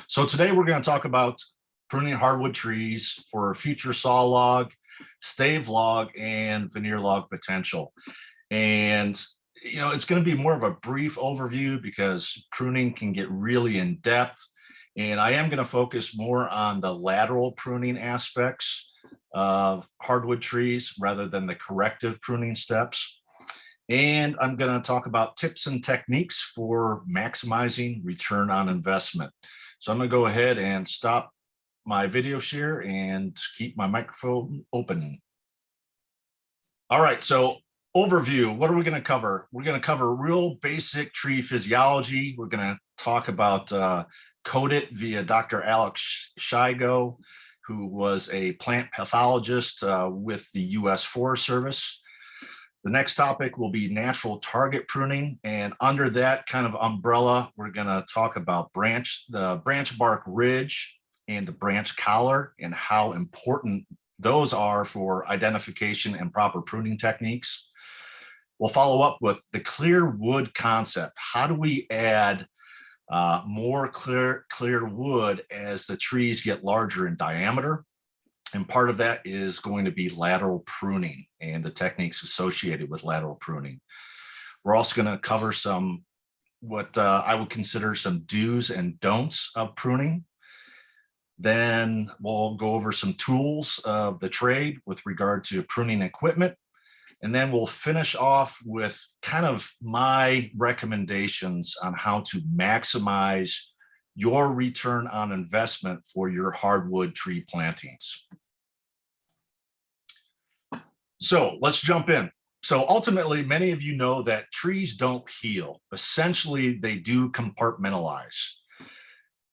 So today we're going to talk about pruning hardwood trees for future sawlog, stave log, and veneer log potential. And it's going to be more of a brief overview because pruning can get really in depth. And I am going to focus more on the lateral pruning aspects of hardwood trees rather than the corrective pruning steps. And I'm going to talk about tips and techniques for maximizing return on investment. So I'm going to go ahead and stop my video share and keep my microphone open. All right, so overview, what are we going to cover? We're going to cover real basic tree physiology. We're going to talk about CODIT via Dr. Alex Shigo, who was a plant pathologist with the U.S. Forest Service. The next topic will be natural target pruning, and under that kind of umbrella, we're going to talk about the branch bark ridge and the branch collar and how important those are for identification and proper pruning techniques. We'll follow up with the clear wood concept. How do we add more clear wood as the trees get larger in diameter? And part of that is going to be lateral pruning and the techniques associated with lateral pruning. We're also going to cover some what I would consider some do's and don'ts of pruning. Then we'll go over some tools of the trade with regard to pruning equipment. And then we'll finish off with kind of my recommendations on how to maximize your return on investment for your hardwood tree plantings. So let's jump in. So ultimately, many of you know that trees don't heal. Essentially, they do compartmentalize.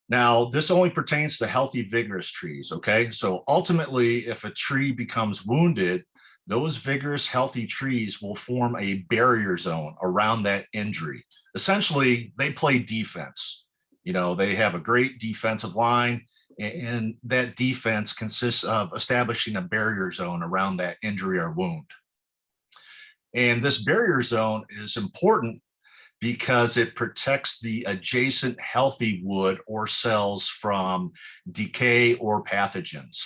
Now, this only pertains to healthy, vigorous trees, okay? So ultimately, if a tree becomes wounded, those vigorous, healthy trees will form a barrier zone around that injury. Essentially, they play defense. They have a great defensive line, and that defense consists of establishing a barrier zone around that injury or wound. And this barrier zone is important because it protects the adjacent healthy wood or cells from decay or pathogens.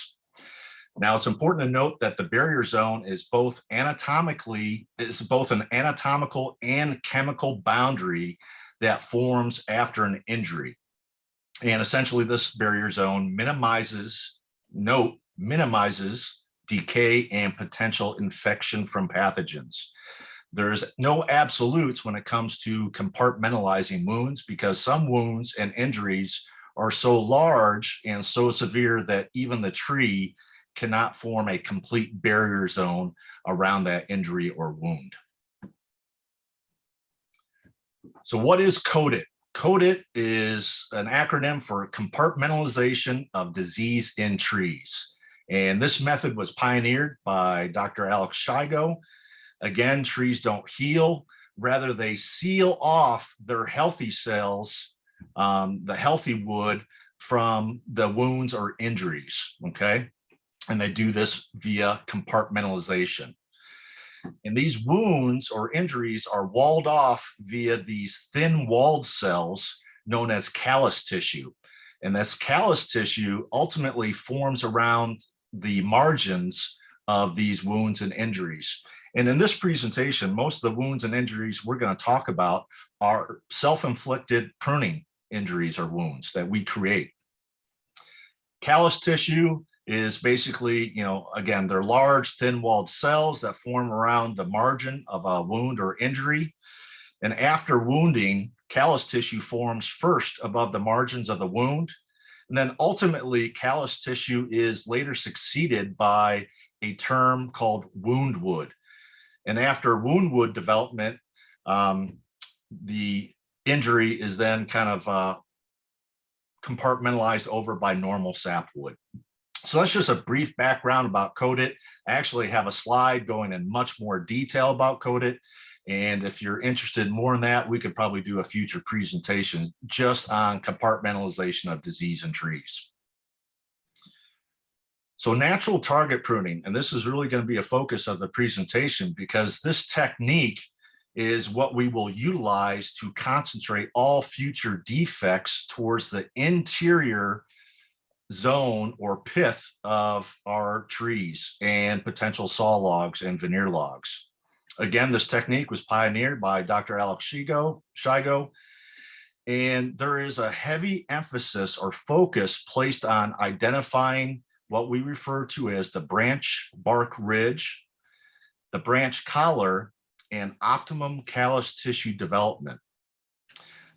Now, it's important to note that the barrier zone is both an anatomical and chemical boundary that forms after an injury. And essentially, this barrier zone minimizes decay and potential infection from pathogens. There's no absolutes when it comes to compartmentalizing wounds because some wounds and injuries are so large and so severe that even the tree cannot form a complete barrier zone around that injury or wound. So what is CODIT? CODIT is an acronym for compartmentalization of disease in trees. And this method was pioneered by Dr. Alex Shigo. Again, trees don't heal, rather they seal off their healthy cells, the healthy wood from the wounds or injuries, okay? And they do this via compartmentalization. And these wounds or injuries are walled off via these thin walled cells known as callus tissue. And this callus tissue ultimately forms around the margins of these wounds and injuries. And in this presentation, most of the wounds and injuries we're going to talk about are self-inflicted pruning injuries or wounds that we create. Callus tissue is basically, again, they're large, thin-walled cells that form around the margin of a wound or injury. And after wounding, callus tissue forms first above the margins of the wound. And then ultimately, callus tissue is later succeeded by a term called wound wood. And after wound wood development, the injury is then kind of compartmentalized over by normal sapwood. So that's just a brief background about CODIT. I actually have a slide going in much more detail about CODIT. And if you're interested more in that, we could probably do a future presentation just on compartmentalization of disease in trees. So natural target pruning, and this is really going to be a focus of the presentation because this technique is what we will utilize to concentrate all future defects towards the interior zone or pith of our trees and potential saw logs and veneer logs. Again, this technique was pioneered by Dr. Alex Shigo, and there is a heavy emphasis or focus placed on identifying what we refer to as the branch bark ridge, the branch collar, and optimum callus tissue development.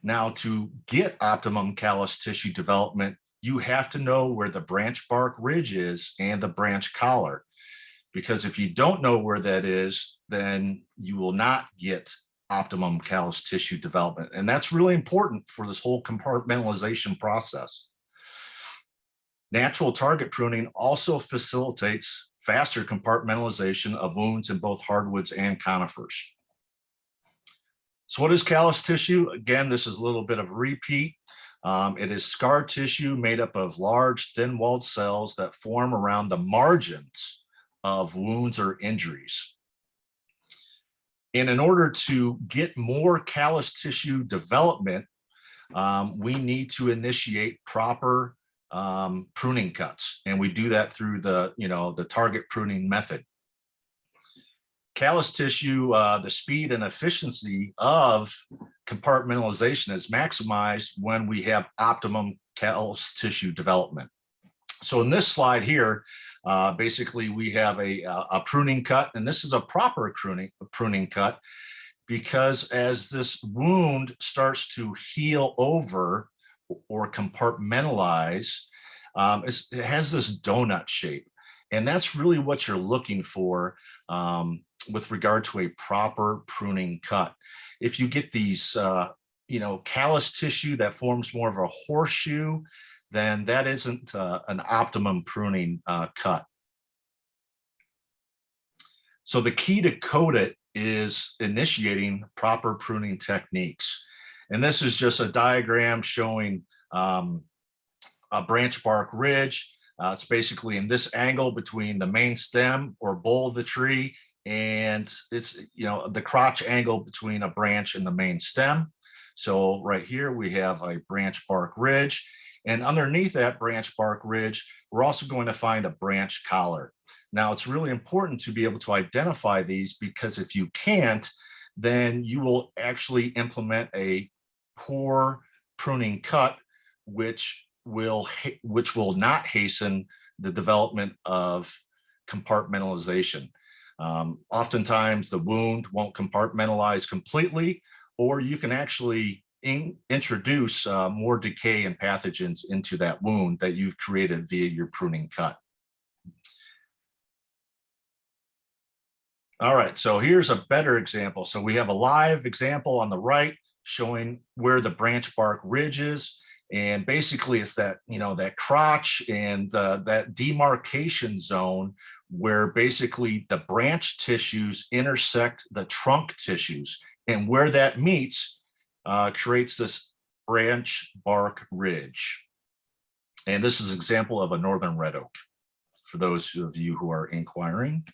Now, to get optimum callus tissue development, you have to know where the branch bark ridge is and the branch collar, because if you don't know where that is, then you will not get optimum callus tissue development. And that's really important for this whole compartmentalization process. Natural target pruning also facilitates faster compartmentalization of wounds in both hardwoods and conifers. So what is callus tissue? Again, this is a little bit of a repeat. It is scar tissue made up of large, thin-walled cells that form around the margins of wounds or injuries. And in order to get more callus tissue development, we need to initiate proper pruning cuts, and we do that through the target pruning method. Callus tissue, the speed and efficiency of compartmentalization is maximized when we have optimum callus tissue development. So in this slide here, basically we have a pruning cut, and this is a proper pruning cut, because as this wound starts to heal over or compartmentalize, it has this donut shape. And that's really what you're looking for with regard to a proper pruning cut. If you get these, callus tissue that forms more of a horseshoe, then that isn't an optimum pruning cut. So the key to CODIT is initiating proper pruning techniques. And this is just a diagram showing a branch bark ridge. It's basically in this angle between the main stem or bole of the tree, and it's the crotch angle between a branch and the main stem. So right here we have a branch bark ridge, and underneath that branch bark ridge, we're also going to find a branch collar. Now, it's really important to be able to identify these, because if you can't, then you will actually implement a poor pruning cut, which will not hasten the development of compartmentalization. Oftentimes the wound won't compartmentalize completely, or you can actually introduce more decay and pathogens into that wound that you've created via your pruning cut. All right, so here's a better example. So we have a live example on the right showing where the branch bark ridge is. And basically it's that, that crotch and that demarcation zone where basically the branch tissues intersect the trunk tissues. And where that meets creates this branch bark ridge. And this is an example of a northern red oak, for those of you who are inquiring.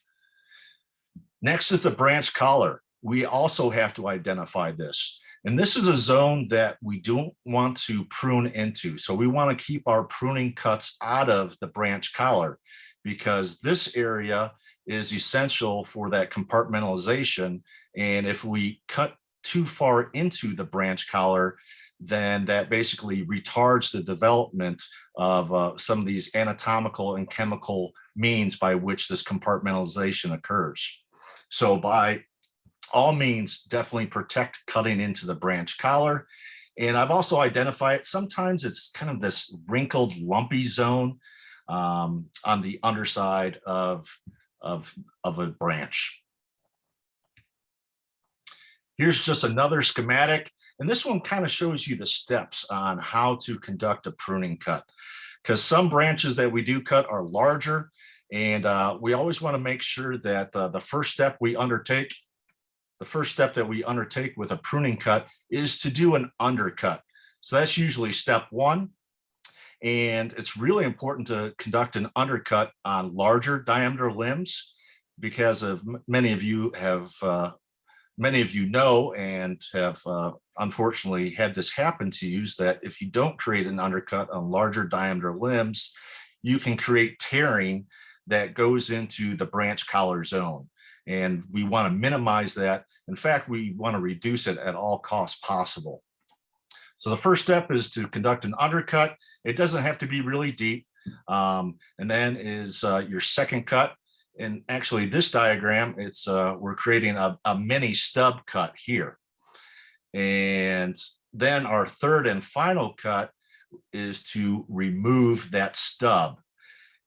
Next is the branch collar. We also have to identify this. And this is a zone that we don't want to prune into. So we want to keep our pruning cuts out of the branch collar, because this area is essential for that compartmentalization. And if we cut too far into the branch collar, then that basically retards the development of some of these anatomical and chemical means by which this compartmentalization occurs. So by all means, definitely protect cutting into the branch collar. And I've also identified, sometimes it's kind of this wrinkled, lumpy zone on the underside of a branch. Here's just another schematic. And this one kind of shows you the steps on how to conduct a pruning cut, because some branches that we do cut are larger. And we always want to make sure that the first step that we undertake with a pruning cut is to do an undercut. So that's usually step one. And it's really important to conduct an undercut on larger diameter limbs, because of many of you have many of you know and have unfortunately had this happen to you, is that if you don't create an undercut on larger diameter limbs, you can create tearing that goes into the branch collar zone. And we want to minimize that. In fact, we want to reduce it at all costs possible. So the first step is to conduct an undercut. It doesn't have to be really deep. And then is your second cut. And actually this diagram, it's we're creating a mini stub cut here. And then our third and final cut is to remove that stub.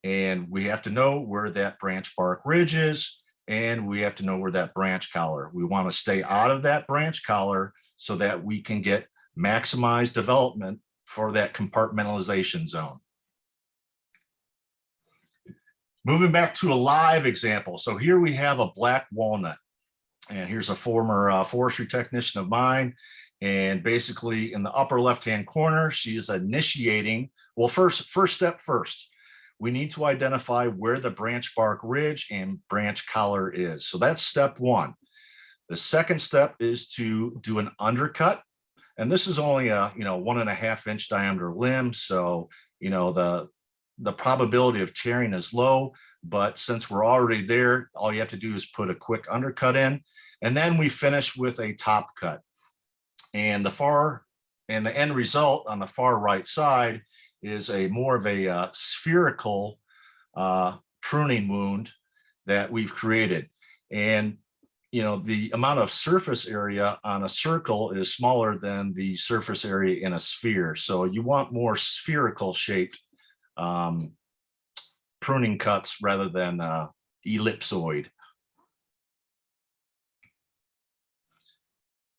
And we have to know where that branch bark ridge is, and we have to know where that branch collar. We want to stay out of that branch collar so that we can get maximized development for that compartmentalization zone. Moving back to a live example. So here we have a black walnut, and here's a former forestry technician of mine. And basically in the upper left-hand corner, she is initiating, well, first step first, we need to identify where the branch bark ridge and branch collar is. So that's step one. The second step is to do an undercut. And this is only a 1.5 inch diameter limb. So, the probability of tearing is low, but since we're already there, all you have to do is put a quick undercut in. And then we finish with a top cut. And the end result on the far right side is more of a spherical pruning wound that we've created. And the amount of surface area on a circle is smaller than the surface area in a sphere. So you want more spherical shaped pruning cuts rather than ellipsoid.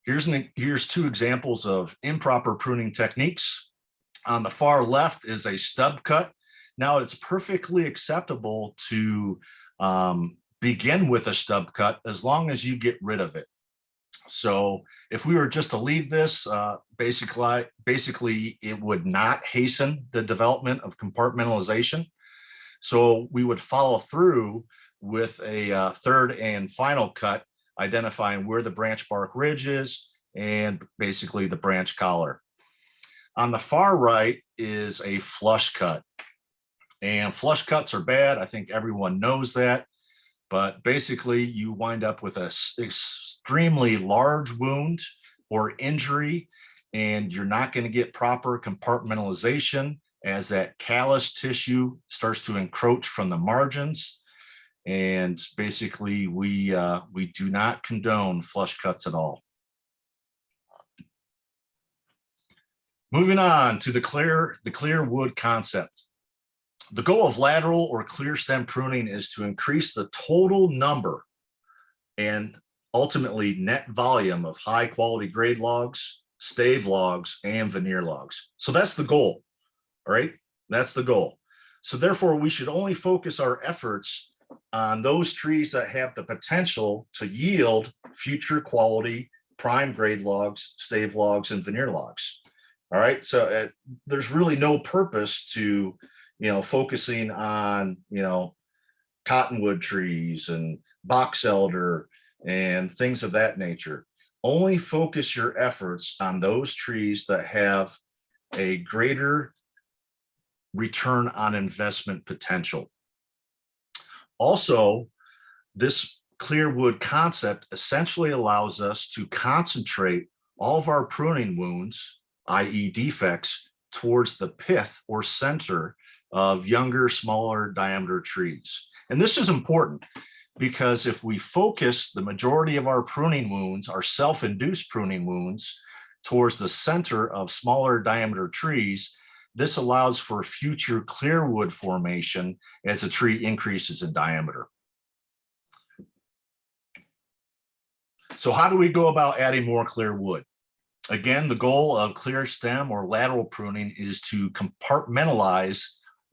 Here's two examples of improper pruning techniques. On the far left is a stub cut. Now it's perfectly acceptable to begin with a stub cut as long as you get rid of it. So if we were just to leave this, basically it would not hasten the development of compartmentalization. So we would follow through with a third and final cut, identifying where the branch bark ridge is and basically the branch collar. On the far right is a flush cut. And flush cuts are bad. I think everyone knows that. But basically, you wind up with an extremely large wound or injury, and you're not going to get proper compartmentalization as that callus tissue starts to encroach from the margins. And basically, we do not condone flush cuts at all. Moving on to the clear wood concept. The goal of lateral or clear stem pruning is to increase the total number and ultimately net volume of high quality grade logs, stave logs, and veneer logs. So that's the goal, all right? That's the goal. So therefore, we should only focus our efforts on those trees that have the potential to yield future quality prime grade logs, stave logs, and veneer logs. All right, so there's really no purpose to focusing on, cottonwood trees and box elder and things of that nature. Only focus your efforts on those trees that have a greater return on investment potential. Also, this clear wood concept essentially allows us to concentrate all of our pruning wounds, i.e. defects, towards the pith or center of younger, smaller diameter trees. And this is important because if we focus the majority of our pruning wounds, our self-induced pruning wounds, towards the center of smaller diameter trees, this allows for future clear wood formation as the tree increases in diameter. So how do we go about adding more clear wood? Again, the goal of clear stem or lateral pruning is to compartmentalize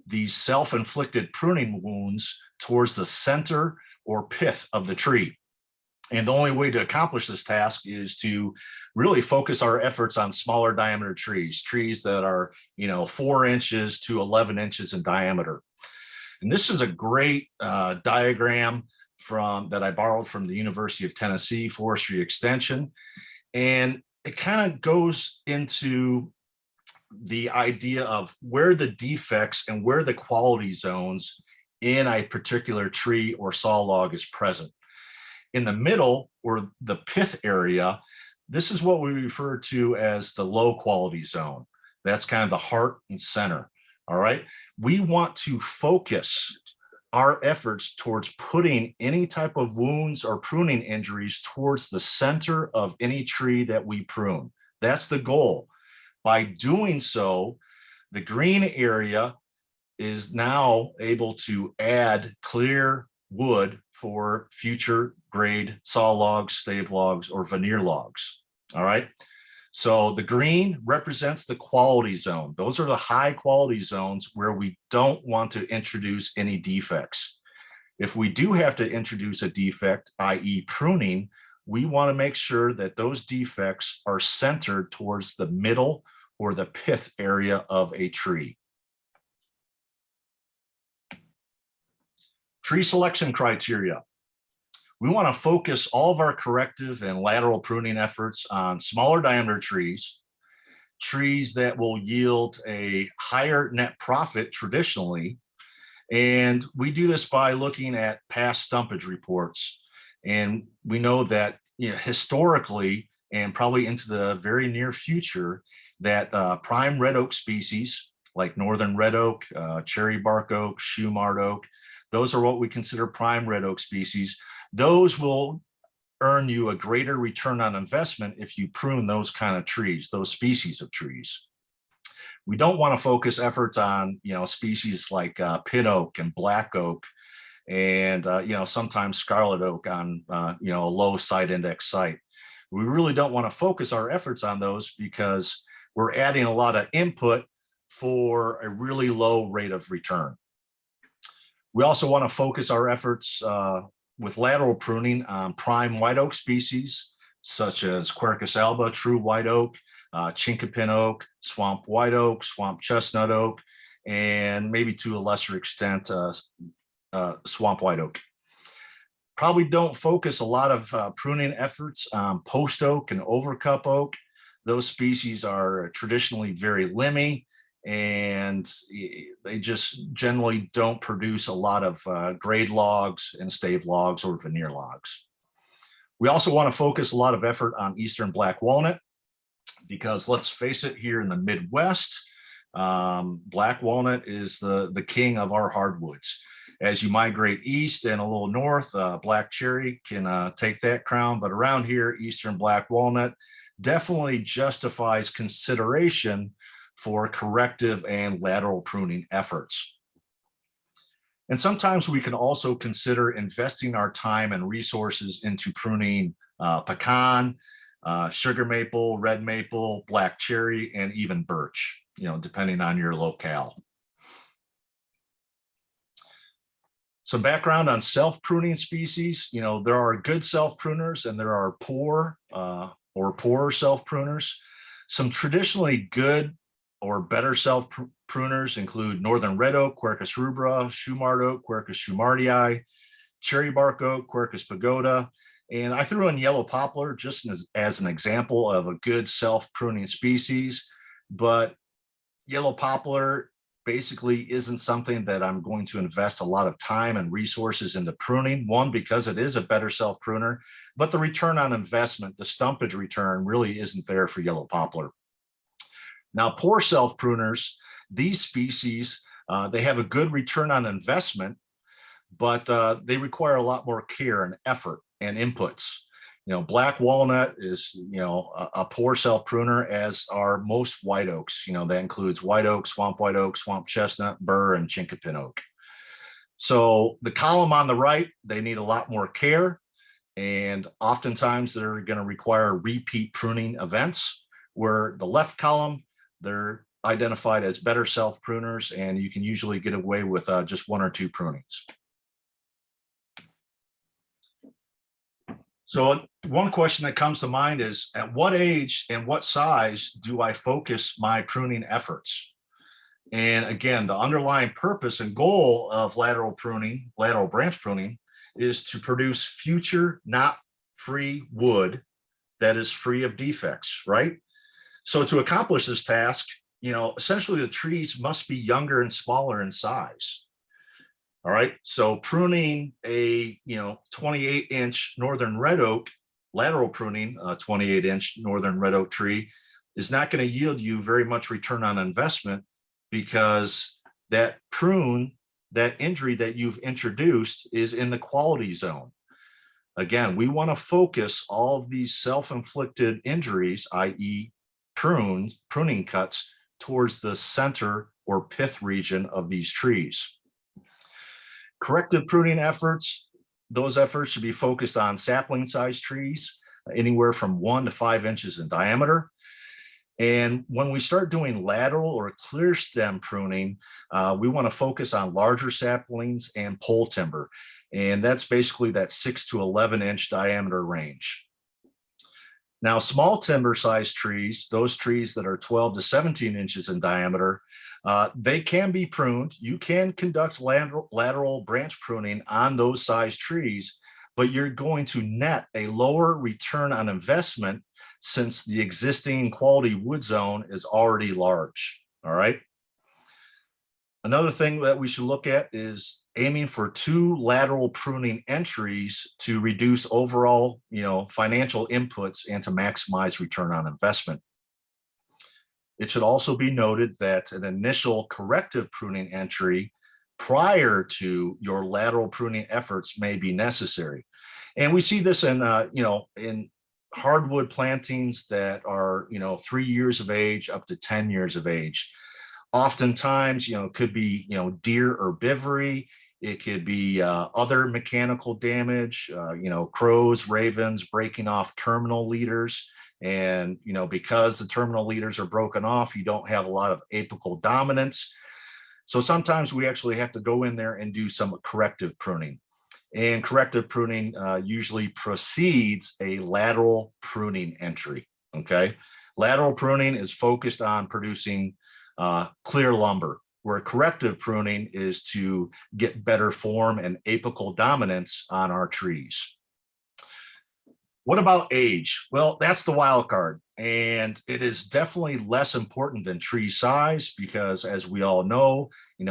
these self-inflicted pruning wounds towards the center or pith of the tree. And the only way to accomplish this task is to really focus our efforts on smaller diameter trees that are, 4 inches to 11 inches in diameter. And this is a great diagram that I borrowed from the University of Tennessee Forestry Extension. And it kind of goes into the idea of where the defects and where the quality zones in a particular tree or saw log is present. In the middle, or the pith area, this is what we refer to as the low quality zone. That's kind of the heart and center. All right. We want to focus our efforts towards putting any type of wounds or pruning injuries towards the center of any tree that we prune. That's the goal. By doing so, the green area is now able to add clear wood for future grade saw logs, stave logs, or veneer logs. All right. So the green represents the quality zone. Those are the high quality zones where we don't want to introduce any defects. If we do have to introduce a defect, i.e. pruning, we want to make sure that those defects are centered towards the middle or the pith area of a tree. Tree selection criteria. We want to focus all of our corrective and lateral pruning efforts on smaller diameter trees, trees that will yield a higher net profit traditionally. And we do this by looking at past stumpage reports. And we know that, historically, and probably into the very near future, that prime red oak species like northern red oak, cherry bark oak, shoe-marred oak, those are what we consider prime red oak species. Those will earn you a greater return on investment if you prune those kind of trees, those species of trees. We don't want to focus efforts on, species like pin oak and black oak, and sometimes scarlet oak on a low site index site. We really don't want to focus our efforts on those because we're adding a lot of input for a really low rate of return. We also want to focus our efforts with lateral pruning on prime white oak species, such as Quercus alba, true white oak, chinkapin oak, swamp white oak, swamp chestnut oak, and maybe to a lesser extent, swamp white oak. Probably don't focus a lot of pruning efforts on post oak and overcup oak. Those species are traditionally very limby, and they just generally don't produce a lot of grade logs and stave logs or veneer logs. We also want to focus a lot of effort on eastern black walnut, because let's face it, here in the Midwest, black walnut is the king of our hardwoods. As you migrate east and a little north, black cherry can take that crown, but around here, eastern black walnut definitely justifies consideration for corrective and lateral pruning efforts. And sometimes we can also consider investing our time and resources into pruning pecan, sugar maple, red maple, black cherry, and even birch, depending on your locale. Some background on self-pruning species. There are good self-pruners and there are poor or poorer self-pruners. Some traditionally good or better self-pruners include northern red oak, Quercus rubra, shoe-marred oak, Quercus shumardii, cherry bark oak, Quercus pagoda, and I threw in yellow poplar just as an example of a good self-pruning species, but yellow poplar basically isn't something that I'm going to invest a lot of time and resources into pruning. One, because it is a better self-pruner, but the return on investment, the stumpage return, really isn't there for yellow poplar. Now, poor self-pruners, these species, they have a good return on investment, but they require a lot more care and effort and inputs. Black walnut is, a poor self-pruner, as are most white oaks. That includes white oak, swamp chestnut, burr, and chinkapin oak. So the column on the right, they need a lot more care, and oftentimes they're going to require repeat pruning events, where the left column, they're identified as better self-pruners, and you can usually get away with just 1 or 2 prunings. So one question that comes to mind is, at what age and what size do I focus my pruning efforts? And again, the underlying purpose and goal of lateral branch pruning, is to produce future not free wood that is free of defects, right? So to accomplish this task, essentially the trees must be younger and smaller in size. All right, so pruning a 28-inch northern red oak, lateral pruning a 28-inch northern red oak tree is not going to yield you very much return on investment, because that injury that you've introduced is in the quality zone. Again, we want to focus all of these self-inflicted injuries, i.e. pruning cuts, towards the center or pith region of these trees. Corrective pruning efforts, those efforts should be focused on sapling size trees, anywhere from 1 to 5 inches in diameter. And when we start doing lateral or clear stem pruning, we want to focus on larger saplings and pole timber. And that's basically that 6 to 11 inch diameter range. Now, small timber size trees, those trees that are 12 to 17 inches in diameter, they can be pruned. You can conduct lateral branch pruning on those size trees, but you're going to net a lower return on investment since the existing quality wood zone is already large. All right. Another thing that we should look at is aiming for 2 lateral pruning entries to reduce overall, financial inputs and to maximize return on investment. It should also be noted that an initial corrective pruning entry prior to your lateral pruning efforts may be necessary. And we see this in, in hardwood plantings that are, 3 years of age up to 10 years of age. Oftentimes, it could be, deer herbivory. It could be other mechanical damage, crows, ravens breaking off terminal leaders. And, because the terminal leaders are broken off, you don't have a lot of apical dominance. So sometimes we actually have to go in there and do some corrective pruning. And corrective pruning usually precedes a lateral pruning entry, okay? Lateral pruning is focused on producing clear lumber, where corrective pruning is to get better form and apical dominance on our trees. What about age? Well, that's the wild card, and it is definitely less important than tree size, because as we all know,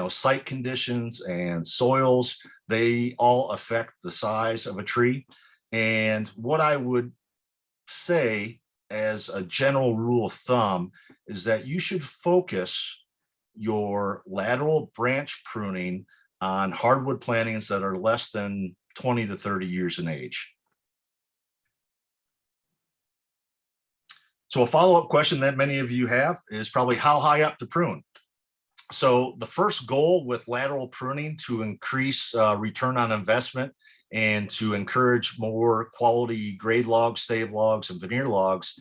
site conditions and soils, they all affect the size of a tree. And what I would say as a general rule of thumb is that you should focus your lateral branch pruning on hardwood plantings that are less than 20 to 30 years in age. So a follow-up question that many of you have is probably how high up to prune. So the first goal with lateral pruning to increase return on investment and to encourage more quality grade logs, stave logs, and veneer logs,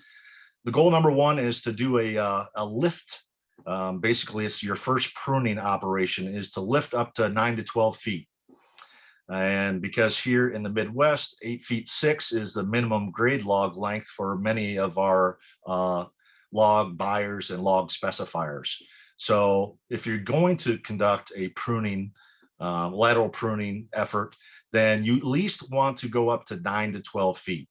the goal number 1 is to do a lift. Basically, it's your first pruning operation is to lift up to 9 to 12 feet. And because here in the Midwest, 8 feet 6 is the minimum grade log length for many of our log buyers and log specifiers. So if you're going to conduct a pruning, lateral pruning effort, then you at least want to go up to 9 to 12 feet.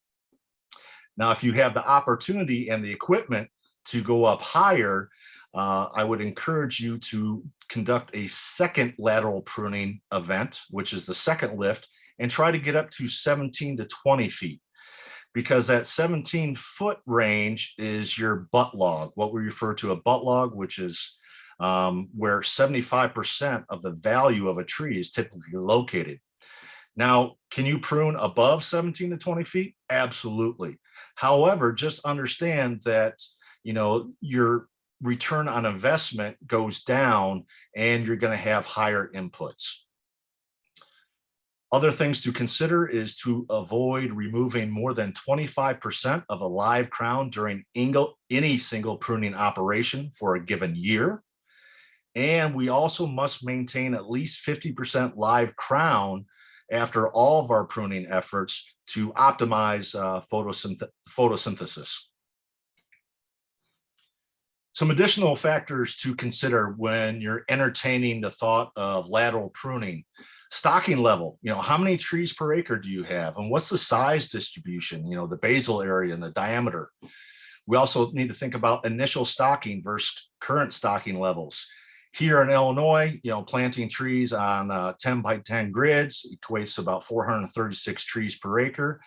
Now, if you have the opportunity and the equipment to go up higher, I would encourage you to conduct a second lateral pruning event, which is the second lift, and try to get up to 17 to 20 feet, because that 17-foot range is your butt log, what we refer to a butt log, which is where 75% of the value of a tree is typically located. Now, can you prune above 17 to 20 feet? Absolutely. However, just understand that, your return on investment goes down and you're going to have higher inputs. Other things to consider is to avoid removing more than 25% of a live crown during any single pruning operation for a given year. And we also must maintain at least 50% live crown after all of our pruning efforts to optimize photosynthesis. Some additional factors to consider when you're entertaining the thought of lateral pruning. Stocking level, how many trees per acre do you have? And what's the size distribution, the basal area and the diameter? We also need to think about initial stocking versus current stocking levels. Here in Illinois, planting trees on 10 by 10 grids equates to about 436 trees per acre.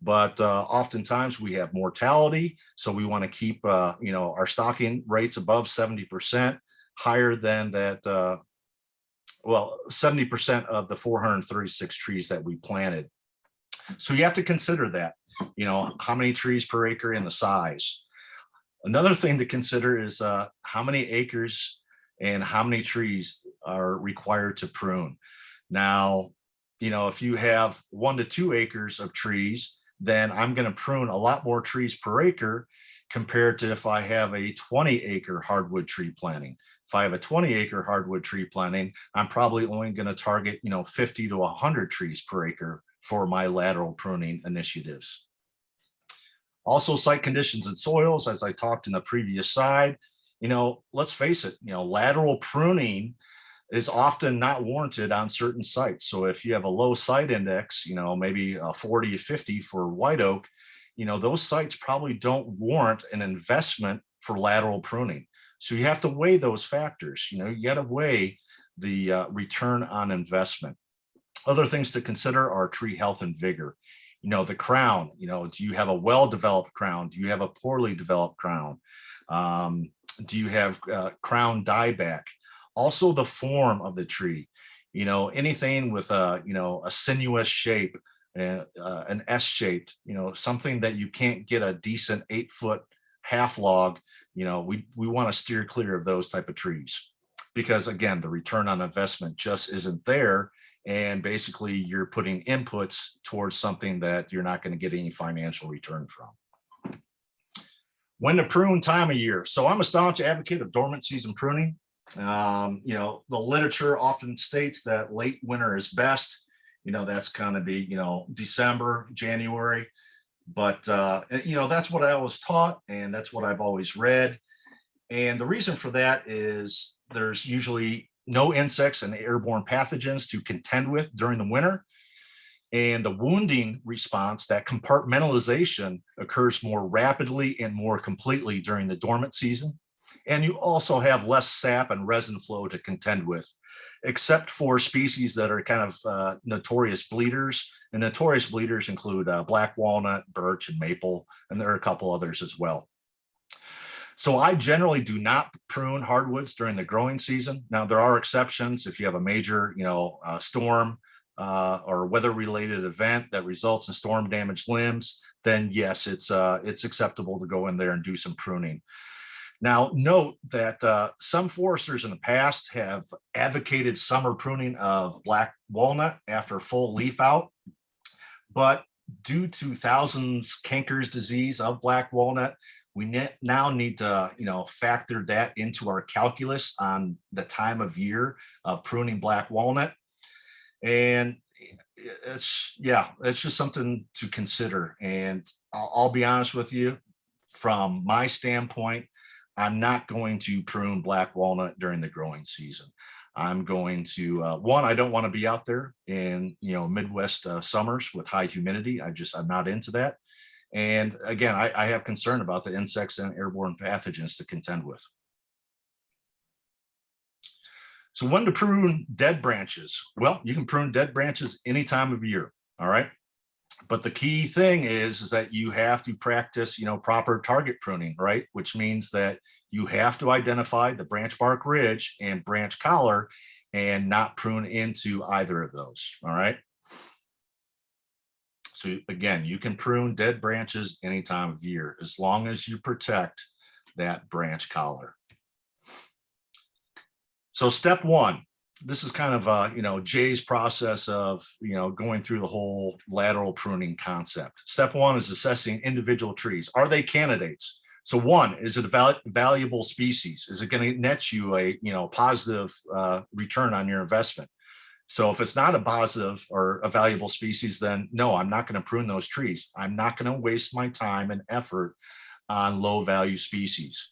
But oftentimes we have mortality. So we want to keep, our stocking rates above 70%, higher than that, 70% of the 436 trees that we planted. So you have to consider that, how many trees per acre and the size. Another thing to consider is how many acres and how many trees are required to prune. Now, if you have 1 to 2 acres of trees, then I'm going to prune a lot more trees per acre compared to if I have a 20-acre hardwood tree planting. If I have a 20-acre hardwood tree planting, I'm probably only going to target, 50 to 100 trees per acre for my lateral pruning initiatives. Also, site conditions and soils, as I talked in the previous slide, let's face it, lateral pruning is often not warranted on certain sites. So if you have a low site index, maybe a 40 to 50 for white oak, those sites probably don't warrant an investment for lateral pruning. So you have to weigh those factors. You got to weigh the return on investment. Other things to consider are tree health and vigor. The crown, do you have a well-developed crown? Do you have a poorly developed crown? Do you have crown dieback? Also the form of the tree, anything with a sinuous shape, an S-shaped, something that you can't get a decent 8-foot half log, we want to steer clear of those type of trees, because again, the return on investment just isn't there. And basically you're putting inputs towards something that you're not going to get any financial return from. When to prune time of year. So I'm a staunch advocate of dormant season pruning. The literature often states that late winter is best. That's kind of be, December, January. But, that's what I was taught, and that's what I've always read. And the reason for that is there's usually no insects and airborne pathogens to contend with during the winter. And the wounding response, that compartmentalization, occurs more rapidly and more completely during the dormant season. And you also have less sap and resin flow to contend with, except for species that are kind of notorious bleeders. And notorious bleeders include black walnut, birch, and maple, and there are a couple others as well. So I generally do not prune hardwoods during the growing season. Now, there are exceptions. If you have a major, storm or weather-related event that results in storm damaged limbs, then yes, it's acceptable to go in there and do some pruning. Now, note that some foresters in the past have advocated summer pruning of black walnut after full leaf out, but due to thousands cankers disease of black walnut, we now need to, factor that into our calculus on the time of year of pruning black walnut. And it's just something to consider. And I'll be honest with you, from my standpoint, I'm not going to prune black walnut during the growing season. I'm going to, I don't want to be out there in, Midwest summers with high humidity. I'm not into that. And again, I have concern about the insects and airborne pathogens to contend with. So when to prune dead branches? Well, you can prune dead branches any time of year, all right? But the key thing is that you have to practice, proper target pruning, right? Which means that you have to identify the branch bark ridge and branch collar and not prune into either of those, all right? So again, you can prune dead branches any time of year, as long as you protect that branch collar. So step one, this is kind of, Jay's process of, going through the whole lateral pruning concept. Step one is assessing individual trees. Are they candidates? So one, is it a valuable species? Is it going to net you a, positive return on your investment? So if it's not a positive or a valuable species, then no, I'm not going to prune those trees. I'm not going to waste my time and effort on low value species.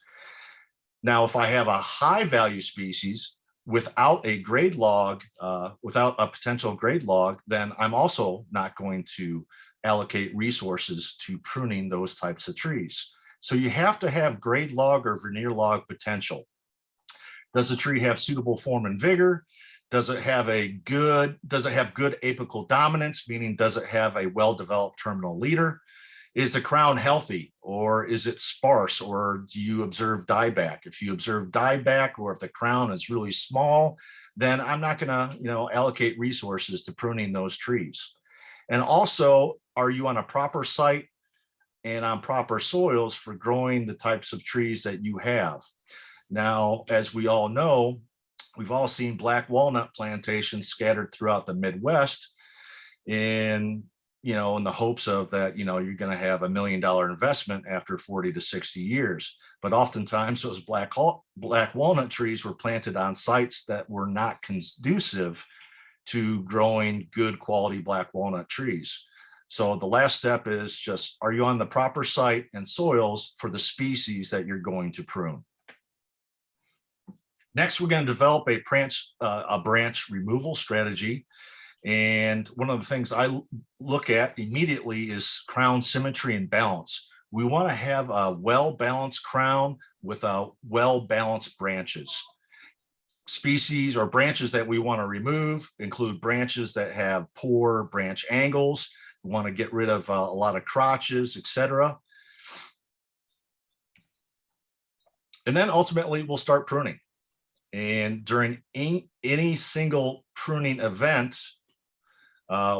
Now, if I have a high value species, without a grade log, without a potential grade log, then I'm also not going to allocate resources to pruning those types of trees. So you have to have grade log or veneer log potential. Does the tree have suitable form and vigor? Does it have good apical dominance, meaning does it have a well-developed terminal leader? Is the crown healthy, or is it sparse, or do you observe dieback? If you observe dieback, or if the crown is really small, then I'm not gonna, allocate resources to pruning those trees. And also, are you on a proper site and on proper soils for growing the types of trees that you have? Now, as we all know, we've all seen black walnut plantations scattered throughout the Midwest in the hopes of that, you're going to have $1 million investment after 40 to 60 years. But oftentimes those black walnut trees were planted on sites that were not conducive to growing good quality black walnut trees. So the last step is just, are you on the proper site and soils for the species that you're going to prune? Next, we're going to develop a branch removal strategy. And one of the things I look at immediately is crown symmetry and balance. We want to have a well-balanced crown with well-balanced branches. Species or branches that we want to remove include branches that have poor branch angles. We want to get rid of a lot of crotches, etc. And then ultimately we'll start pruning. And during any single pruning event,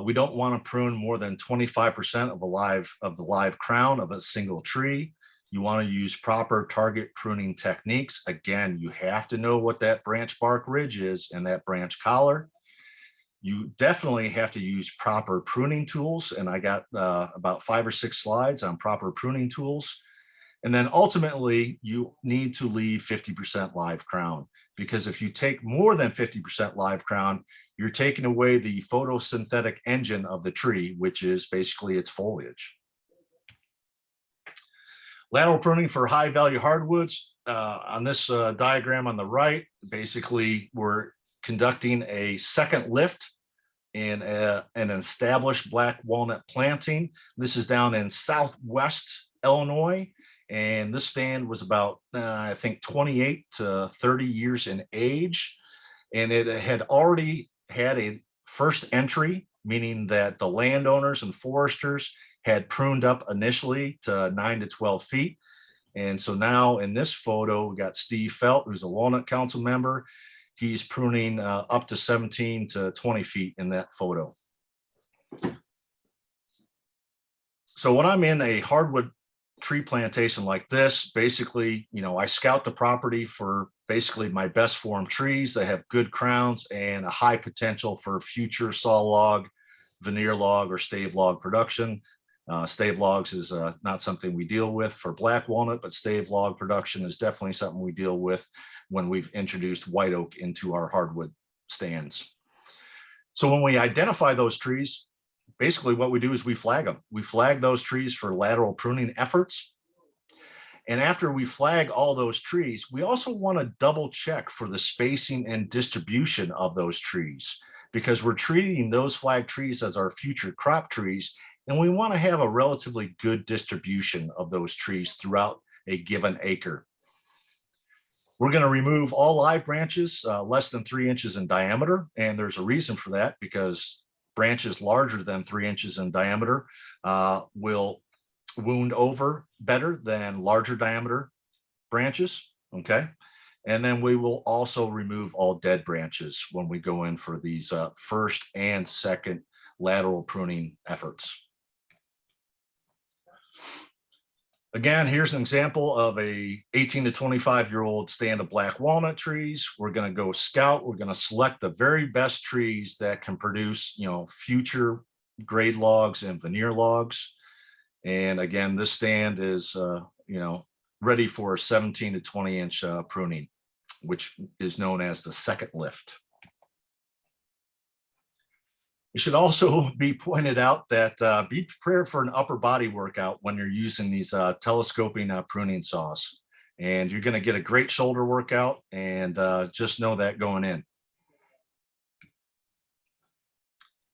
we don't want to prune more than 25% of the live crown of a single tree. You want to use proper target pruning techniques. Again, you have to know what that branch bark ridge is and that branch collar. You definitely have to use proper pruning tools. And I got about 5 or 6 slides on proper pruning tools. And then ultimately, you need to leave 50% live crown, because if you take more than 50% live crown, you're taking away the photosynthetic engine of the tree, which is basically its foliage. Lateral pruning for high-value hardwoods. On this diagram on the right, basically, we're conducting a second lift in an established black walnut planting. This is down in Southwest Illinois. And this stand was about, I think, 28 to 30 years in age. And it had already had a first entry, meaning that the landowners and foresters had pruned up initially to 9 to 12 feet. And so now in this photo, we got Steve Felt, who's a Walnut Council member. He's pruning up to 17 to 20 feet in that photo. So when I'm in a hardwood tree plantation like this, basically, I scout the property for basically my best form trees that have good crowns and a high potential for future saw log, veneer log, or stave log production. Stave logs is not something we deal with for black walnut, but stave log production is definitely something we deal with when we've introduced white oak into our hardwood stands. So when we identify those trees, basically what we do is we flag them. We flag those trees for lateral pruning efforts. And after we flag all those trees, we also want to double check for the spacing and distribution of those trees, because we're treating those flagged trees as our future crop trees. And we want to have a relatively good distribution of those trees throughout a given acre. We're going to remove all live branches less than 3 inches in diameter. And there's a reason for that, because branches larger than 3 inches in diameter will wound over better than larger diameter branches, okay? And then we will also remove all dead branches when we go in for these first and second lateral pruning efforts. Again, here's an example of a 18 to 25-year-old stand of black walnut trees. We're going to go scout. We're going to select the very best trees that can produce, future grade logs and veneer logs. And again, this stand is, ready for a 17 to 20 inch pruning, which is known as the second lift. It should also be pointed out that be prepared for an upper body workout when you're using these telescoping pruning saws. and you're going to get a great shoulder workout, and just know that going in.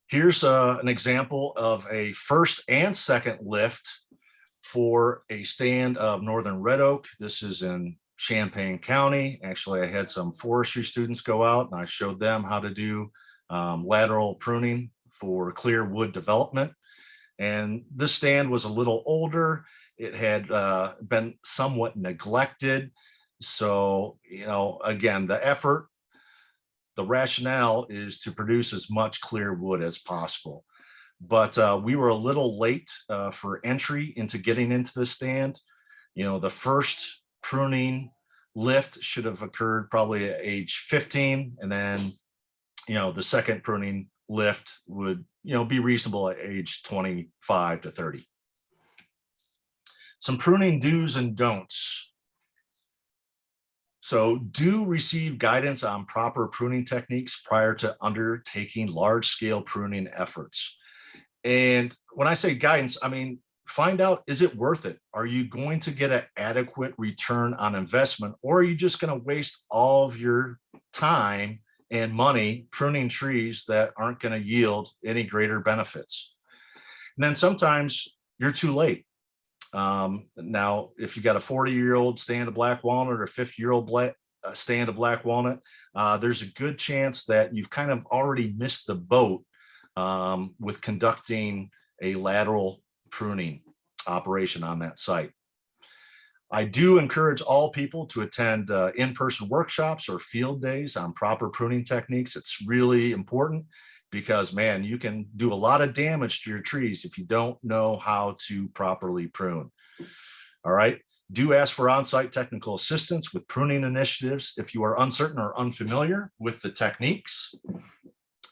Here's an example of a first and second lift for a stand of northern red oak. This is in Champaign County. Actually, I had some forestry students go out and I showed them how to do lateral pruning for clear wood development. And this stand was a little older. It had been somewhat neglected. So, you know, again, the effort, the rationale is to produce as much clear wood as possible. But we were a little late for entry into getting into the stand. You know, the first pruning lift should have occurred probably at age 15. And then, you know, the second pruning lift would, you know, be reasonable at age 25 to 30. Some pruning do's and don'ts. So do receive guidance on proper pruning techniques prior to undertaking large-scale pruning efforts. And when I say guidance, I mean, find out, is it worth it? Are you going to get an adequate return on investment, or are you just going to waste all of your time and money pruning trees that aren't going to yield any greater benefits? And then sometimes you're too late. Now, if you got a 40-year-old stand of black walnut or a 50-year-old stand of black walnut, there's a good chance that you've kind of already missed the boat with conducting a lateral pruning operation on that site. I do encourage all people to attend in-person workshops or field days on proper pruning techniques. It's really important because, man, you can do a lot of damage to your trees if you don't know how to properly prune. All right. Do ask for on-site technical assistance with pruning initiatives if you are uncertain or unfamiliar with the techniques.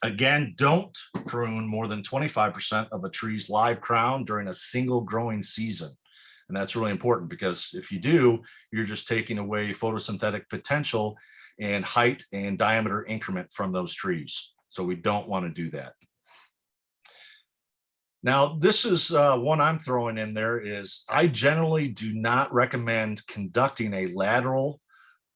Again, don't prune more than 25% of a tree's live crown during a single growing season. And that's really important because if you do, you're just taking away photosynthetic potential and height and diameter increment from those trees. So we don't want to do that. Now, this is one I'm throwing in there is I generally do not recommend conducting a lateral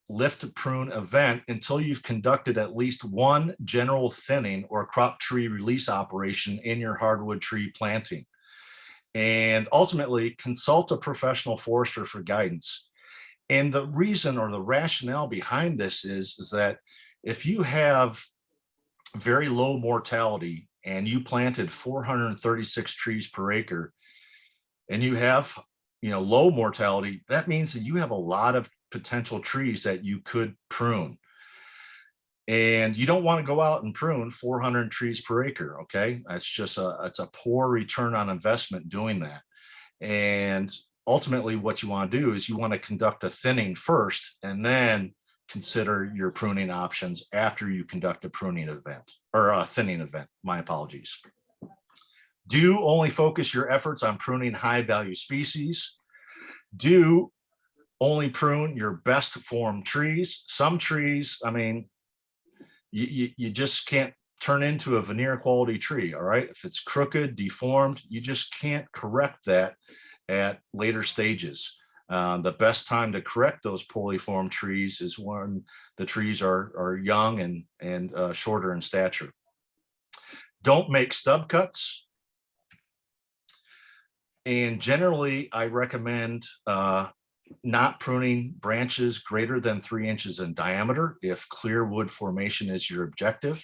lift prune event until you've conducted at least one general thinning or crop tree release operation in your hardwood tree planting. And ultimately consult a professional forester for guidance. And the reason or the rationale behind this is that if you have very low mortality and you planted 436 trees per acre and you have, you know, low mortality, that means that you have a lot of potential trees that you could prune. And you don't want to go out and prune 400 trees per acre. Okay. That's just it's a poor return on investment doing that. And ultimately what you want to do is you want to conduct a thinning first and then consider your pruning options after you conduct a pruning event or a thinning event. My apologies. Do only focus your efforts on pruning high value species. Do only prune your best formed trees. Some trees, I mean, you just can't turn into a veneer quality tree. All right. If it's crooked, deformed, you just can't correct that at later stages. The best time to correct those poorly formed trees is when the trees are young and shorter in stature. Don't make stub cuts. And generally, I recommend not pruning branches greater than 3 inches in diameter if clear wood formation is your objective.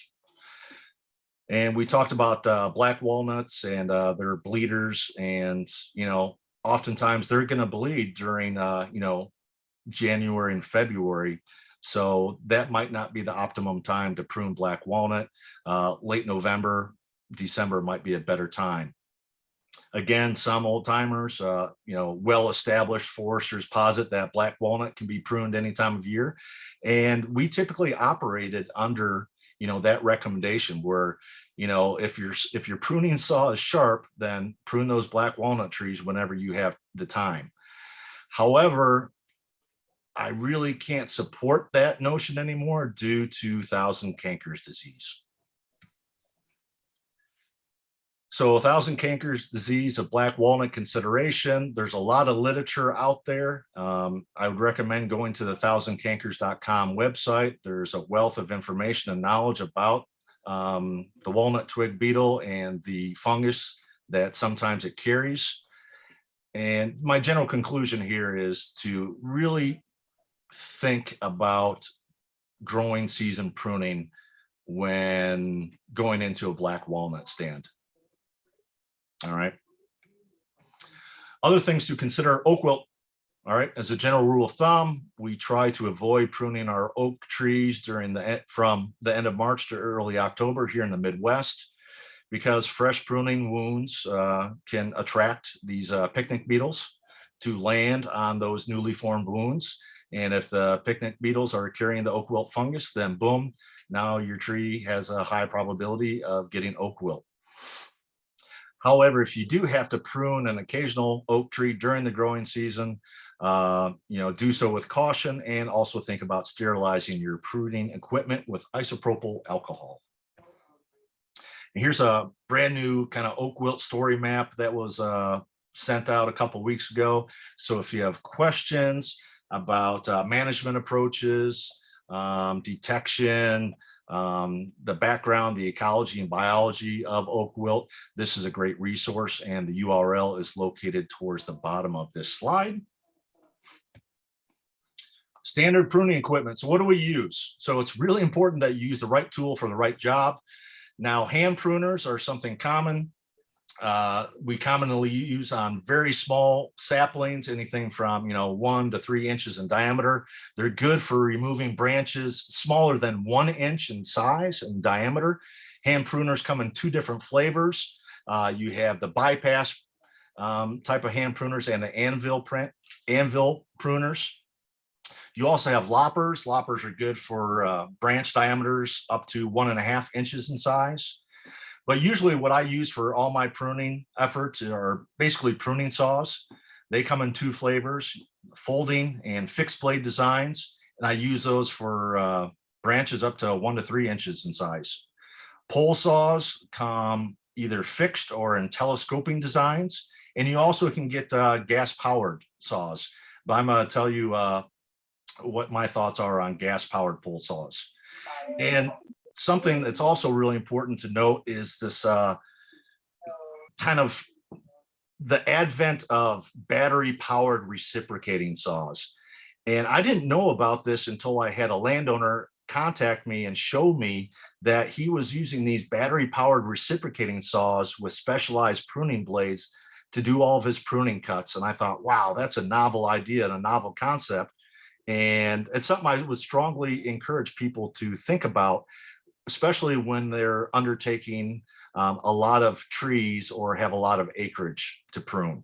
And we talked about black walnuts and their bleeders, and you know, oftentimes they're going to bleed during you know, January and February. So that might not be the optimum time to prune black walnut. Late November, December might be a better time. Again, some old timers, you know, well-established foresters posit that black walnut can be pruned any time of year. And we typically operated under, you know, that recommendation where, you know, if your pruning saw is sharp, then prune those black walnut trees whenever you have the time. However, I really can't support that notion anymore due to 1000 cankers disease. So 1,000 Cankers disease of black walnut consideration. There's a lot of literature out there. I would recommend going to the 1000cankers.com website. There's a wealth of information and knowledge about the walnut twig beetle and the fungus that sometimes it carries. And my general conclusion here is to really think about growing season pruning when going into a black walnut stand. All right. Other things to consider: oak wilt. All right. As a general rule of thumb, we try to avoid pruning our oak trees from the end of March to early October here in the Midwest, because fresh pruning wounds can attract these picnic beetles to land on those newly formed wounds. And if the picnic beetles are carrying the oak wilt fungus, then boom, now your tree has a high probability of getting oak wilt. However, if you do have to prune an occasional oak tree during the growing season, do so with caution, and also think about sterilizing your pruning equipment with isopropyl alcohol. And here's a brand new kind of oak wilt story map that was sent out a couple weeks ago. So if you have questions about management approaches, detection, the background, the ecology and biology of oak wilt, this is a great resource, and the URL is located towards the bottom of this slide. Standard pruning equipment. So what do we use? So it's really important that you use the right tool for the right job. Now, hand pruners are something common. We commonly use on very small saplings, anything from 1 to 3 inches in diameter. They're good for removing branches smaller than 1 inch in size and diameter. Hand pruners come in 2 different flavors. You have the bypass type of hand pruners and the anvil pruners. You also have loppers. Loppers are good for branch diameters up to 1.5 inches in size. But usually what I use for all my pruning efforts are basically pruning saws. They come in 2 flavors, folding and fixed blade designs. And I use those for branches up to 1 to 3 inches in size. Pole saws come either fixed or in telescoping designs. And you also can get gas powered saws. But I'm going to tell you what my thoughts are on gas powered pole saws. And something that's also really important to note is this kind of the advent of battery powered reciprocating saws. And I didn't know about this until I had a landowner contact me and show me that he was using these battery powered reciprocating saws with specialized pruning blades to do all of his pruning cuts. And I thought, wow, that's a novel idea and a novel concept. And it's something I would strongly encourage people to think about, especially when they're undertaking a lot of trees or have a lot of acreage to prune.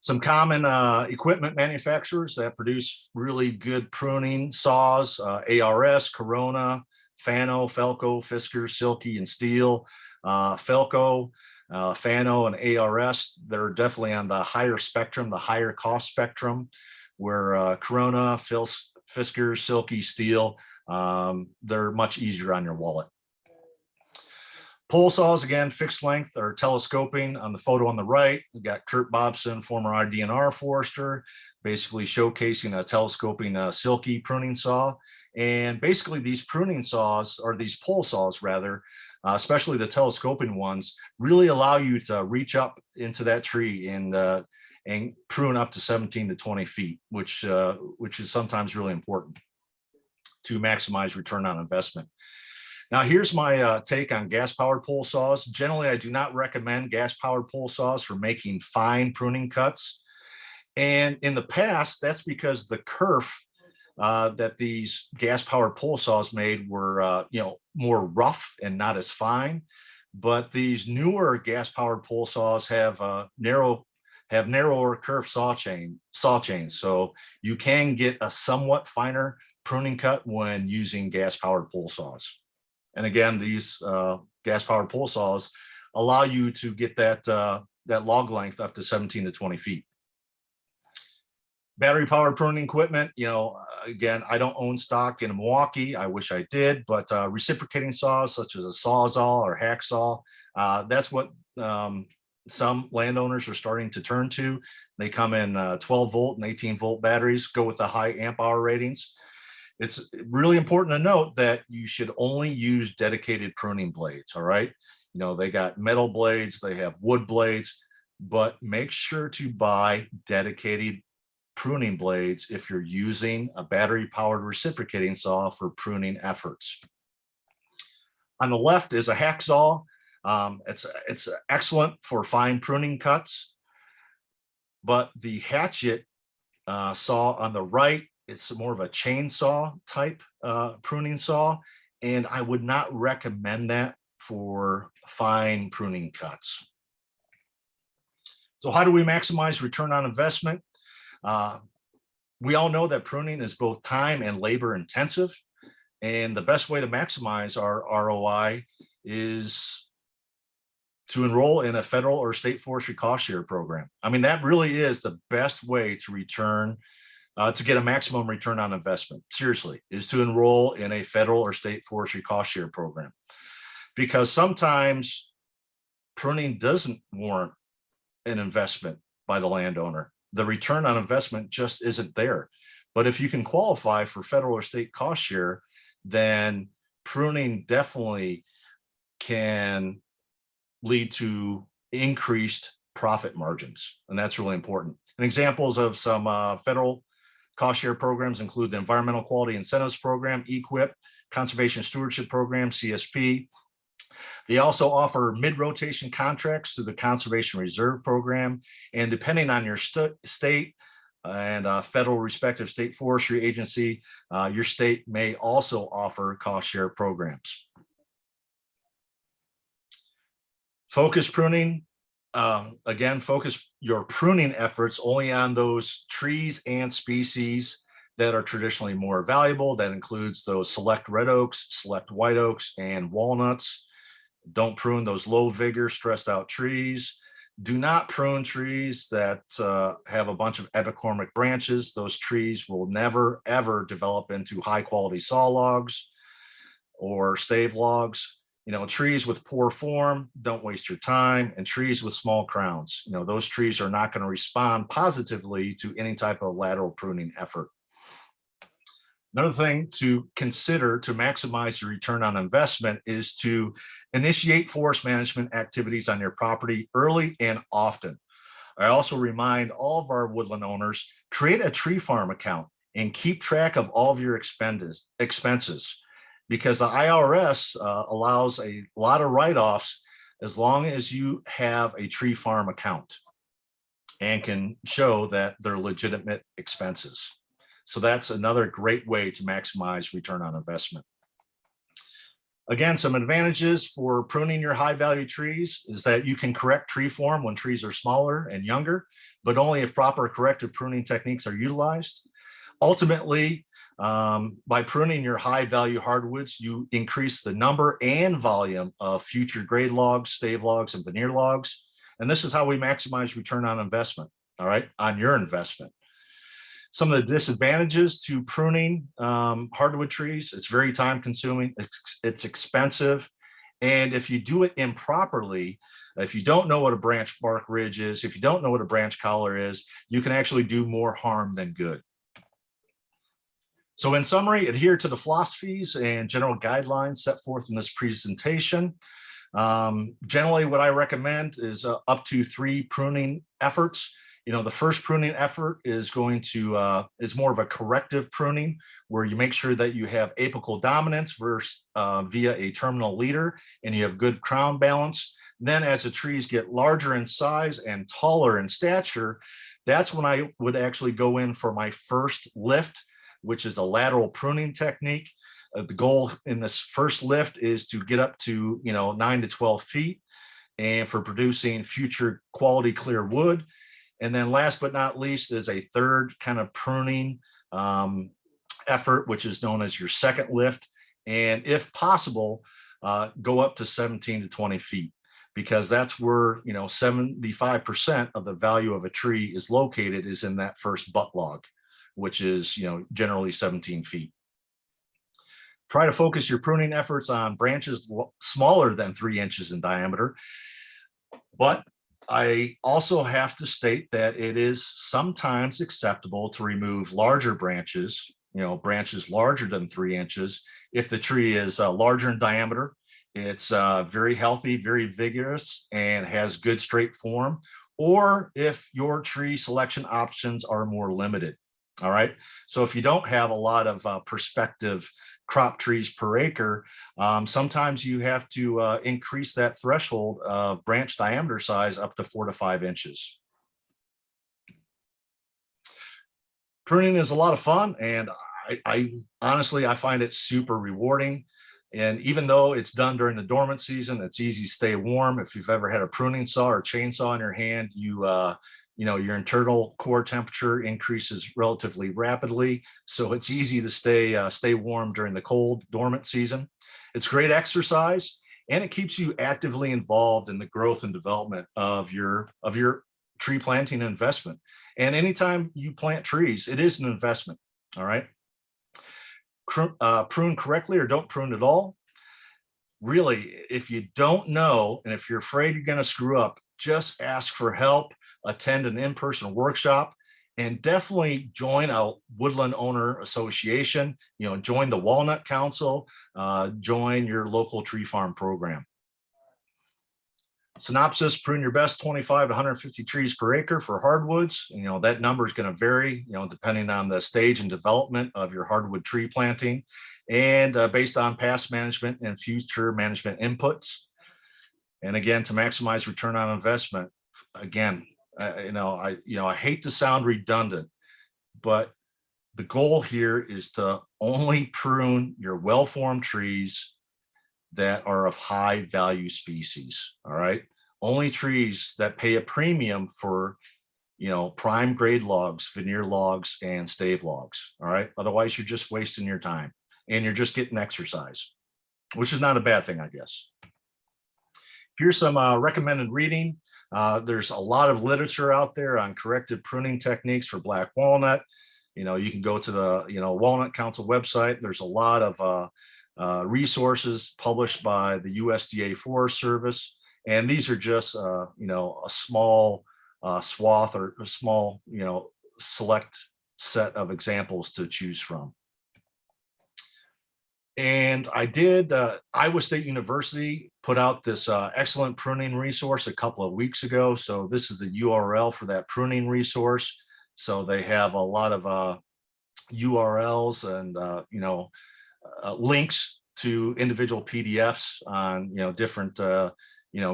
Some common equipment manufacturers that produce really good pruning saws: ARS, Corona, Fano, Felco, Fisker, Silky, and Steel. Felco, Fano, and ARS, they're definitely on the higher spectrum, the higher cost spectrum, where Corona, Fisker, Silky, Steel, they're much easier on your wallet. Pole saws, again, fixed length or telescoping. On the photo on the right, we got Kurt Bobson, former RDNR forester, basically showcasing a telescoping Silky pruning saw. And basically these pruning saws, or these pole saws rather, especially the telescoping ones, really allow you to reach up into that tree and prune up to 17 to 20 feet, which is sometimes really important to maximize return on investment. Now, here's my take on gas-powered pole saws. Generally, I do not recommend gas-powered pole saws for making fine pruning cuts. And in the past, that's because the kerf that these gas-powered pole saws made were, more rough and not as fine. But these newer gas-powered pole saws have narrower kerf saw chains, so you can get a somewhat finer pruning cut when using gas-powered pole saws. And again, these gas-powered pole saws allow you to get that log length up to 17 to 20 feet. Battery-powered pruning equipment, again, I don't own stock in Milwaukee. I wish I did, but reciprocating saws such as a Sawzall or hacksaw, That's what some landowners are starting to turn to. They come in 12 volt and 18 volt batteries, go with the high amp hour ratings. It's really important to note that you should only use dedicated pruning blades, all right? You know, they got metal blades, they have wood blades, but make sure to buy dedicated pruning blades if you're using a battery-powered reciprocating saw for pruning efforts. On the left is a hacksaw. It's excellent for fine pruning cuts, but the hatchet saw on the right, it's more of a chainsaw type pruning saw, and I would not recommend that for fine pruning cuts. So how do we maximize return on investment? We all know that pruning is both time and labor intensive, and the best way to maximize our ROI is to enroll in a federal or state forestry cost share program. I mean, that really is the best way to return, to get a maximum return on investment, seriously, is to enroll in a federal or state forestry cost share program. Because sometimes pruning doesn't warrant an investment by the landowner. The return on investment just isn't there. But if you can qualify for federal or state cost share, then pruning definitely can lead to increased profit margins. And that's really important. And examples of some federal cost share programs include the Environmental Quality Incentives Program, EQIP, Conservation Stewardship Program, CSP. They also offer mid-rotation contracts through the Conservation Reserve Program. And depending on your state and federal respective state forestry agency, your state may also offer cost share programs. Focus pruning, again, focus your pruning efforts only on those trees and species that are traditionally more valuable. That includes those select red oaks, select white oaks, and walnuts. Don't prune those low vigor, stressed out trees. Do not prune trees that have a bunch of epicormic branches. Those trees will never, ever develop into high quality saw logs or stave logs. You know, trees with poor form, don't waste your time. And trees with small crowns, you know, those trees are not going to respond positively to any type of lateral pruning effort. Another thing to consider to maximize your return on investment is to initiate forest management activities on your property early and often. I also remind all of our woodland owners, create a tree farm account and keep track of all of your expenses, because the IRS allows a lot of write-offs as long as you have a tree farm account and can show that they're legitimate expenses. So that's another great way to maximize return on investment. Again, some advantages for pruning your high value trees is that you can correct tree form when trees are smaller and younger, but only if proper corrective pruning techniques are utilized. Ultimately, by pruning your high value hardwoods, you increase the number and volume of future grade logs, stave logs, and veneer logs. And this is how we maximize return on investment, all right, on your investment. Some of the disadvantages to pruning hardwood trees: it's very time consuming, it's expensive. And if you do it improperly, if you don't know what a branch bark ridge is, if you don't know what a branch collar is, you can actually do more harm than good. So in summary, adhere to the philosophies and general guidelines set forth in this presentation. Generally, what I recommend is up to 3 pruning efforts. You know, the first pruning effort is going to is more of a corrective pruning, where you make sure that you have apical dominance versus via a terminal leader, and you have good crown balance. Then as the trees get larger in size and taller in stature, that's when I would actually go in for my first lift, which is a lateral pruning technique. The goal in this first lift is to get up to, 9 to 12 feet and for producing future quality clear wood. And then last but not least is a third kind of pruning effort, which is known as your second lift. And if possible, go up to 17 to 20 feet, because that's where, 75% of the value of a tree is located, is in that first butt log, which is, generally 17 feet. Try to focus your pruning efforts on branches smaller than 3 inches in diameter. But I also have to state that it is sometimes acceptable to remove larger branches, branches larger than 3 inches. If the tree is larger in diameter, it's very healthy, very vigorous, and has good straight form, or if your tree selection options are more limited. All right. So if you don't have a lot of prospective crop trees per acre, sometimes you have to increase that threshold of branch diameter size up to 4 to 5 inches. Pruning is a lot of fun, and I honestly, I find it super rewarding. And even though it's done during the dormant season, it's easy to stay warm. If you've ever had a pruning saw or chainsaw in your hand, your internal core temperature increases relatively rapidly. So it's easy to stay warm during the cold dormant season. It's great exercise, and it keeps you actively involved in the growth and development of your tree planting investment. And anytime you plant trees, it is an investment. All right. Prune correctly or don't prune at all. Really, if you don't know, and if you're afraid you're going to screw up, just ask for help, attend an in-person workshop, and definitely join a woodland owner association. Join the Walnut Council, join your local tree farm program. Synopsis: prune your best 25 to 150 trees per acre for hardwoods. That number is going to vary, depending on the stage and development of your hardwood tree planting, and based on past management and future management inputs. And again, to maximize return on investment, again, I hate to sound redundant, but the goal here is to only prune your well-formed trees that are of high value species. All right. Only trees that pay a premium for, prime grade logs, veneer logs, and stave logs. All right. Otherwise, you're just wasting your time and you're just getting exercise, which is not a bad thing, I guess. Here's some recommended reading. There's a lot of literature out there on corrective pruning techniques for black walnut. You can go to the, Walnut Council website. There's a lot of resources published by the USDA Forest Service. And these are just, a small swath or a small, select set of examples to choose from. And I did, Iowa State University put out this excellent pruning resource a couple of weeks ago. So this is the URL for that pruning resource. So they have a lot of URLs and, links to individual PDFs on, different,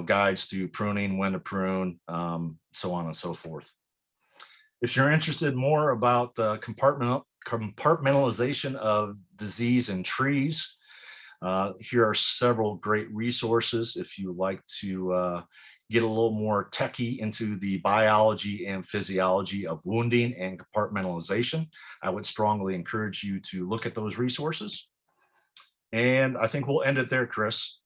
guides to pruning, when to prune, so on and so forth. If you're interested more about the compartmentalization of disease in trees, here are several great resources if you like to get a little more techie into the biology and physiology of wounding and compartmentalization. I would strongly encourage you to look at those resources. And I think we'll end it there, Chris.